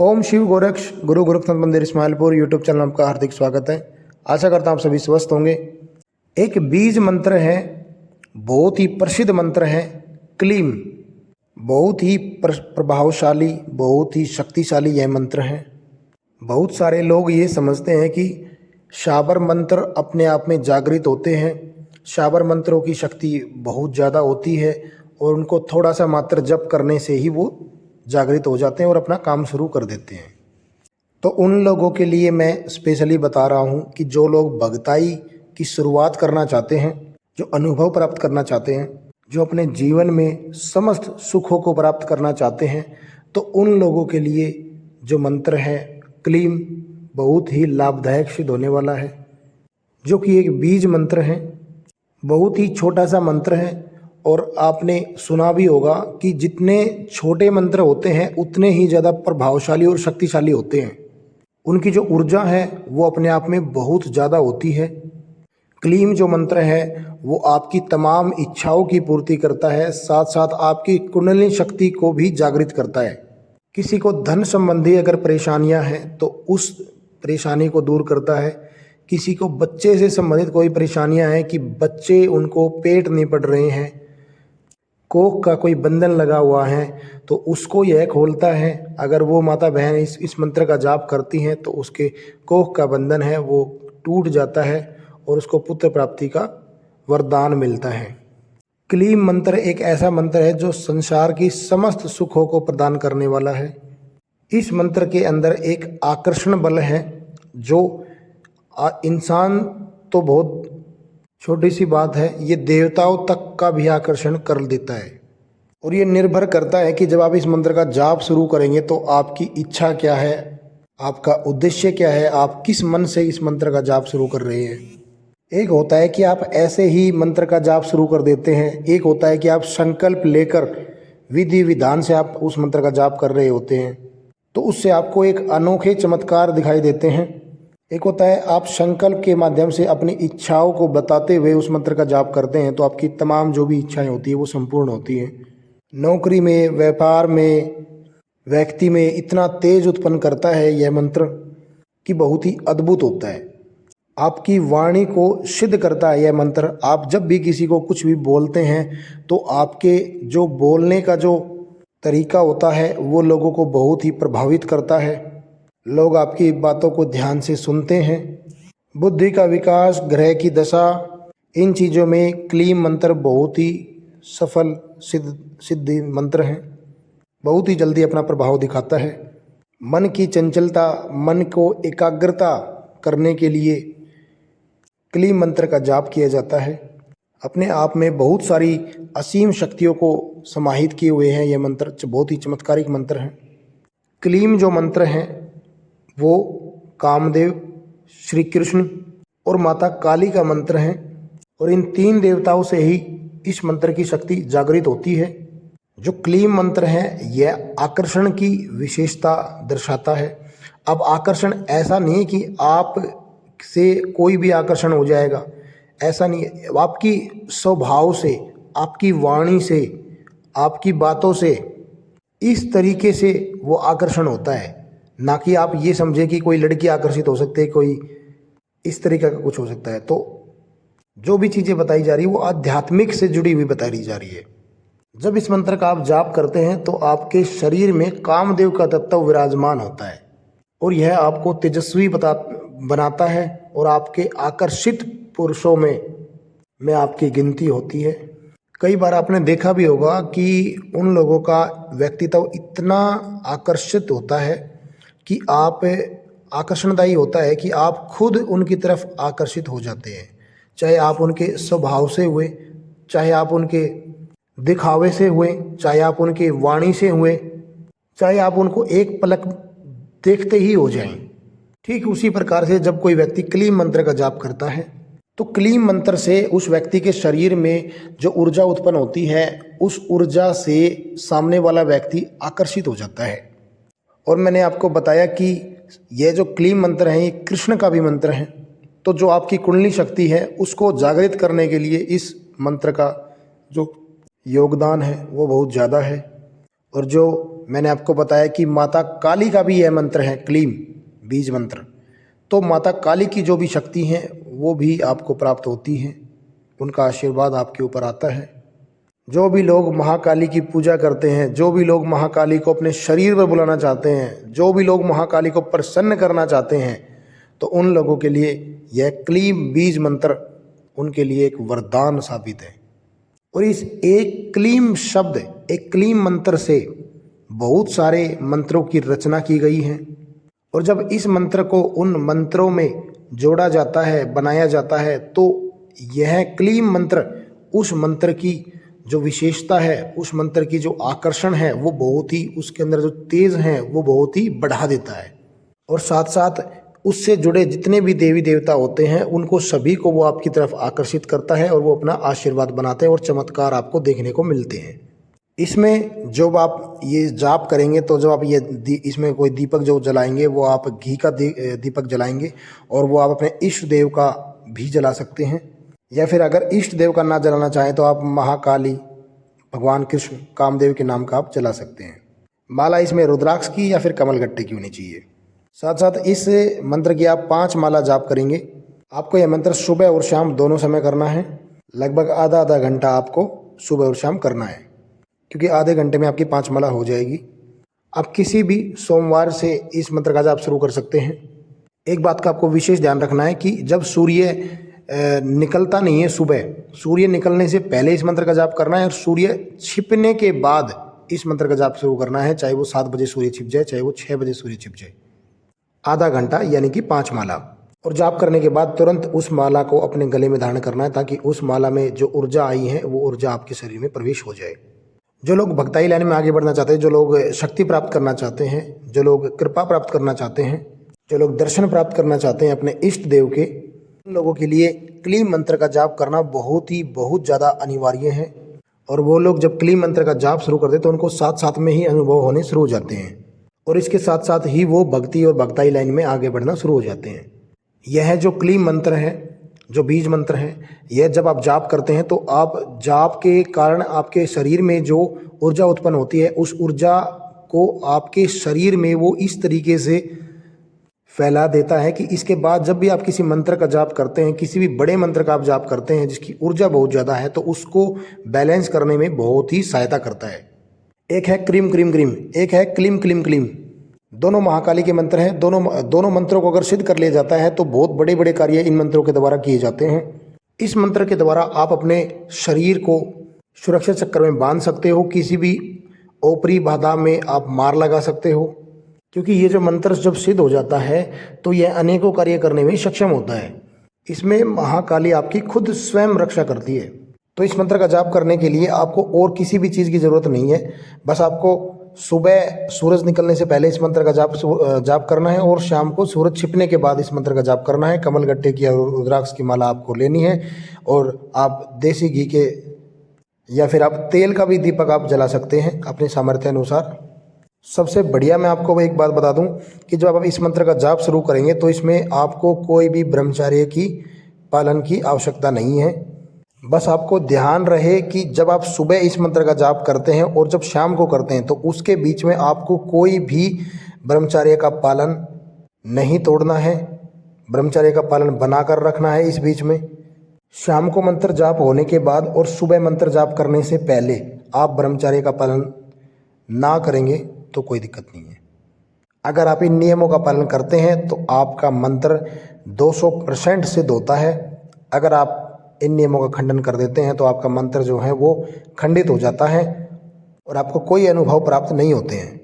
ओम शिव गोरक्ष गुरु गोरखनाथ मंदिर Ismailpur YouTube channel आपका हार्दिक स्वागत है। आशा करता हूँ आप सभी स्वस्थ होंगे। एक बीज मंत्र है, बहुत ही प्रसिद्ध मंत्र है क्लीम। बहुत ही प्रभावशाली, बहुत ही शक्तिशाली यह मंत्र है। बहुत सारे लोग ये समझते हैं कि शाबर मंत्र अपने आप में जागृत होते हैं, शाबर मंत्रों की शक्ति बहुत ज़्यादा होती है और उनको थोड़ा सा मात्र जप करने से ही वो जागृत हो जाते हैं और अपना काम शुरू कर देते हैं। तो उन लोगों के लिए मैं स्पेशली बता रहा हूँ कि जो लोग भगताई की शुरुआत करना चाहते हैं, जो अनुभव प्राप्त करना चाहते हैं, जो अपने जीवन में समस्त सुखों को प्राप्त करना चाहते हैं, तो उन लोगों के लिए जो मंत्र है क्लीम बहुत ही लाभदायक सिद्ध होने वाला है। जो कि एक बीज मंत्र है, बहुत ही छोटा सा मंत्र है। और आपने सुना भी होगा कि जितने छोटे मंत्र होते हैं उतने ही ज़्यादा प्रभावशाली और शक्तिशाली होते हैं। उनकी जो ऊर्जा है वो अपने आप में बहुत ज़्यादा होती है। क्लीम जो मंत्र है वो आपकी तमाम इच्छाओं की पूर्ति करता है, साथ साथ आपकी कुंडलिनी शक्ति को भी जागृत करता है। किसी को धन संबंधी अगर परेशानियां हैं तो उस परेशानी को दूर करता है। किसी को बच्चे से संबंधित कोई परेशानियां हैं कि बच्चे उनको पेट नहीं पड़ रहे हैं, कोख का कोई बंधन लगा हुआ है, तो उसको यह खोलता है। अगर वो माता बहन इस मंत्र का जाप करती हैं तो उसके कोख का बंधन है वो टूट जाता है और उसको पुत्र प्राप्ति का वरदान मिलता है। क्लीम मंत्र एक ऐसा मंत्र है जो संसार की समस्त सुखों को प्रदान करने वाला है। इस मंत्र के अंदर एक आकर्षण बल है जो इंसान तो बहुत छोटी सी बात है, ये देवताओं तक का भी आकर्षण कर देता है। और ये निर्भर करता है कि जब आप इस मंत्र का जाप शुरू करेंगे तो आपकी इच्छा क्या है, आपका उद्देश्य क्या है, आप किस मन से इस मंत्र का जाप शुरू कर रहे हैं। एक होता है कि आप ऐसे ही मंत्र का जाप शुरू कर देते हैं, एक होता है कि आप संकल्प लेकर विधि विधान से आप उस मंत्र का जाप कर रहे होते हैं, तो उससे आपको एक अनोखे चमत्कार दिखाई देते हैं। एक होता है आप संकल्प के माध्यम से अपनी इच्छाओं को बताते हुए उस मंत्र का जाप करते हैं तो आपकी तमाम जो भी इच्छाएं होती है वो संपूर्ण होती हैं। नौकरी में, व्यापार में, व्यक्ति में इतना तेज उत्पन्न करता है यह मंत्र कि बहुत ही अद्भुत होता है। आपकी वाणी को सिद्ध करता है यह मंत्र। आप जब भी किसी को कुछ भी बोलते हैं तो आपके जो बोलने का जो तरीका होता है वो लोगों को बहुत ही प्रभावित करता है। लोग आपकी बातों को ध्यान से सुनते हैं। बुद्धि का विकास, ग्रह की दशा, इन चीज़ों में क्लीम मंत्र बहुत ही सफल सिद्धि मंत्र है। बहुत ही जल्दी अपना प्रभाव दिखाता है। मन की चंचलता, मन को एकाग्रता करने के लिए क्लीम मंत्र का जाप किया जाता है। अपने आप में बहुत सारी असीम शक्तियों को समाहित किए हुए हैं। यह मंत्र बहुत ही चमत्कारिक मंत्र है। क्लीम जो मंत्र है वो कामदेव, श्री कृष्ण और माता काली का मंत्र है और इन तीन देवताओं से ही इस मंत्र की शक्ति जागृत होती है। जो क्लीम मंत्र है यह आकर्षण की विशेषता दर्शाता है। अब आकर्षण ऐसा नहीं है कि आप से कोई भी आकर्षण हो जाएगा, ऐसा नहीं है। आपकी स्वभाव से, आपकी वाणी से, आपकी बातों से, इस तरीके से वो आकर्षण होता है। ना कि आप ये समझे कि कोई लड़की आकर्षित हो सकती है, कोई इस तरीके का कुछ हो सकता है। तो जो भी चीज़ें बताई जा रही है वो आध्यात्मिक से जुड़ी हुई बताई जा रही है। जब इस मंत्र का आप जाप करते हैं तो आपके शरीर में कामदेव का तत्व विराजमान होता है और यह आपको तेजस्वी बनाता है और आपके आकर्षित पुरुषों में आपकी गिनती होती है। कई बार आपने देखा भी होगा कि उन लोगों का व्यक्तित्व इतना आकर्षित होता है कि आप आकर्षणदायी होता है कि आप खुद उनकी तरफ आकर्षित हो जाते हैं। चाहे आप उनके स्वभाव से हुए, चाहे आप उनके दिखावे से हुए, चाहे आप उनके वाणी से हुए, चाहे आप उनको एक पलक देखते ही हो जाएं। ठीक उसी प्रकार से जब कोई व्यक्ति क्लीम मंत्र का जाप करता है तो क्लीम मंत्र से उस व्यक्ति के शरीर में जो ऊर्जा उत्पन्न होती है उस ऊर्जा से सामने वाला व्यक्ति आकर्षित हो जाता है। और मैंने आपको बताया कि यह जो क्लीम मंत्र है ये कृष्ण का भी मंत्र है। तो जो आपकी कुंडली शक्ति है उसको जागृत करने के लिए इस मंत्र का जो योगदान है वो बहुत ज़्यादा है। और जो मैंने आपको बताया कि माता काली का भी यह मंत्र है, क्लीम बीज मंत्र। तो माता काली की जो भी शक्ति हैं वो भी आपको प्राप्त होती हैं, उनका आशीर्वाद आपके ऊपर आता है। जो भी लोग महाकाली की पूजा करते हैं, जो भी लोग महाकाली को अपने शरीर पर बुलाना चाहते हैं, जो भी लोग महाकाली को प्रसन्न करना चाहते हैं, तो उन लोगों के लिए यह क्लीम बीज मंत्र उनके लिए एक वरदान साबित है। और इस एक क्लीम शब्द, एक क्लीम मंत्र से बहुत सारे मंत्रों की रचना की गई है। और जब इस मंत्र को उन मंत्रों में जोड़ा जाता है, बनाया जाता है, तो यह क्लीम मंत्र उस मंत्र की जो विशेषता है, उस मंत्र की जो आकर्षण है, वो बहुत ही, उसके अंदर जो तेज है वो बहुत ही बढ़ा देता है। और साथ साथ उससे जुड़े जितने भी देवी देवता होते हैं उनको सभी को वो आपकी तरफ आकर्षित करता है और वो अपना आशीर्वाद बनाते हैं और चमत्कार आपको देखने को मिलते हैं। इसमें जब आप ये जाप करेंगे तो जब आप ये इसमें कोई दीपक जो जलाएंगे वो आप घी का दीपक जलाएंगे, और वो आप अपने इष्ट देव का भी जला सकते हैं। या फिर अगर इष्ट देव का ना जलाना चाहें तो आप महाकाली, भगवान कृष्ण, कामदेव के नाम का आप जला सकते हैं। माला इसमें रुद्राक्ष की या फिर कमलगट्टे की होनी चाहिए। साथ साथ इस मंत्र की आप 5 माला जाप करेंगे। आपको यह मंत्र सुबह और शाम दोनों समय करना है। लगभग आधा घंटा आपको सुबह और शाम करना है, क्योंकि आधे घंटे में आपकी 5 माला हो जाएगी। आप किसी भी सोमवार से इस मंत्र का जाप शुरू कर सकते हैं। एक बात का आपको विशेष ध्यान रखना है कि जब सूर्य निकलता नहीं है, सुबह सूर्य निकलने से पहले इस मंत्र का जाप करना है, और सूर्य छिपने के बाद इस मंत्र का जाप शुरू करना है। चाहे वो 7 बजे सूर्य छिप जाए, चाहे वो 6 बजे सूर्य छिप जाए। आधा घंटा यानी कि 5 माला। और जाप करने के बाद तुरंत उस माला को अपने गले में धारण करना है, ताकि उस माला में जो ऊर्जा आई है वो ऊर्जा आपके शरीर में प्रवेश हो जाए। जो लोग भक्ताई लाइन में आगे बढ़ना चाहते हैं, जो लोग शक्ति प्राप्त करना चाहते हैं, जो लोग कृपा प्राप्त करना चाहते हैं, जो लोग दर्शन प्राप्त करना चाहते हैं अपने इष्ट देव के, उन लोगों के लिए क्लीम मंत्र का जाप करना बहुत ज़्यादा अनिवार्य है। और वो लोग जब क्लीम मंत्र का जाप शुरू करते हैं तो उनको साथ साथ में ही अनुभव होने शुरू हो जाते हैं, और इसके साथ साथ ही वो भक्ति और भक्ताई लाइन में आगे बढ़ना शुरू हो जाते हैं। यह जो क्लीम मंत्र है, जो बीज मंत्र है, यह जब आप जाप करते हैं तो आप जाप के कारण आपके शरीर में जो ऊर्जा उत्पन्न होती है, उस ऊर्जा को आपके शरीर में वो इस तरीके से फैला देता है कि इसके बाद जब भी आप किसी मंत्र का जाप करते हैं, किसी भी बड़े मंत्र का आप जाप करते हैं जिसकी ऊर्जा बहुत ज़्यादा है, तो उसको बैलेंस करने में बहुत ही सहायता करता है। एक है क्रीम क्रीम क्रीम, एक है क्लीम क्लीम क्लीम। दोनों महाकाली के मंत्र हैं। दोनों मंत्रों को अगर सिद्ध कर लिया जाता है तो बहुत बड़े बड़े कार्य इन मंत्रों के द्वारा किए जाते हैं। इस मंत्र के द्वारा आप अपने शरीर को सुरक्षा चक्कर में बांध सकते हो, किसी भी ऊपरी बाधा में आप मार लगा सकते हो, क्योंकि ये जो मंत्र जब सिद्ध हो जाता है तो यह अनेकों कार्य करने में सक्षम होता है। इसमें महाकाली आपकी खुद स्वयं रक्षा करती है। तो इस मंत्र का जाप करने के लिए आपको और किसी भी चीज़ की ज़रूरत नहीं है। बस आपको सुबह सूरज निकलने से पहले इस मंत्र का जाप करना है, और शाम को सूरज छिपने के बाद इस मंत्र का जाप करना है। कमलगट्टे की और रुद्राक्ष की माला आपको लेनी है, और आप देसी घी के या फिर आप तेल का भी दीपक आप जला सकते हैं अपने सामर्थ्य अनुसार। सबसे बढ़िया मैं आपको एक बात बता दूं कि जब आप इस मंत्र का जाप शुरू करेंगे तो इसमें आपको कोई भी ब्रह्मचर्य की पालन की आवश्यकता नहीं है। बस आपको ध्यान रहे कि जब आप सुबह इस मंत्र का जाप करते हैं और जब शाम को करते हैं तो उसके बीच में आपको कोई भी ब्रह्मचर्य का पालन नहीं तोड़ना है, ब्रह्मचर्य का पालन बनाकर रखना है। इस बीच में शाम को मंत्र जाप होने के बाद और सुबह मंत्र जाप करने से पहले आप ब्रह्मचर्य का पालन ना करेंगे तो कोई दिक्कत नहीं है। अगर आप इन नियमों का पालन करते हैं तो आपका मंत्र 200% सिद्ध होता है। अगर आप इन नियमों का खंडन कर देते हैं तो आपका मंत्र जो है वो खंडित हो जाता है और आपको कोई अनुभव प्राप्त नहीं होते हैं।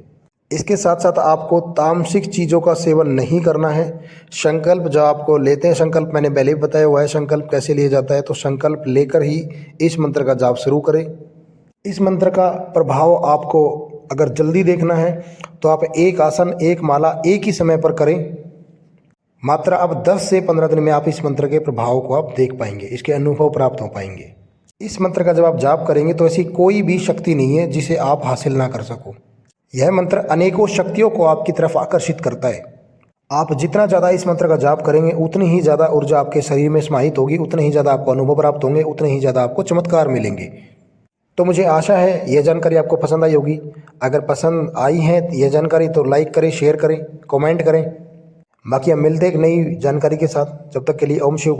इसके साथ साथ आपको तामसिक चीज़ों का सेवन नहीं करना है। संकल्प जो आपको लेते हैं, संकल्प मैंने पहले भी बताया हुआ है संकल्प कैसे लिया जाता है, तो संकल्प लेकर ही इस मंत्र का जाप शुरू करें। इस मंत्र का प्रभाव आपको अगर जल्दी देखना है तो आप एक आसन, एक माला एक ही समय पर करें। मात्र अब 10 से 15 दिन में आप इस मंत्र के प्रभाव को आप देख पाएंगे, इसके अनुभव प्राप्त हो पाएंगे। इस मंत्र का जब आप जाप करेंगे तो ऐसी कोई भी शक्ति नहीं है जिसे आप हासिल ना कर सको। यह मंत्र अनेकों शक्तियों को आपकी तरफ आकर्षित करता है। आप जितना ज़्यादा इस मंत्र का जाप करेंगे उतनी ही ज़्यादा ऊर्जा आपके शरीर में समाहित होगी, उतने ही ज़्यादा आपको अनुभव प्राप्त होंगे, उतने ही ज़्यादा आपको चमत्कार मिलेंगे। तो मुझे आशा है यह जानकारी आपको पसंद आई होगी। अगर पसंद आई है यह जानकारी तो लाइक करें, शेयर करें, कमेंट करें। बाकी हम मिलते हैं एक नई जानकारी के साथ। जब तक के लिए ओम शिव।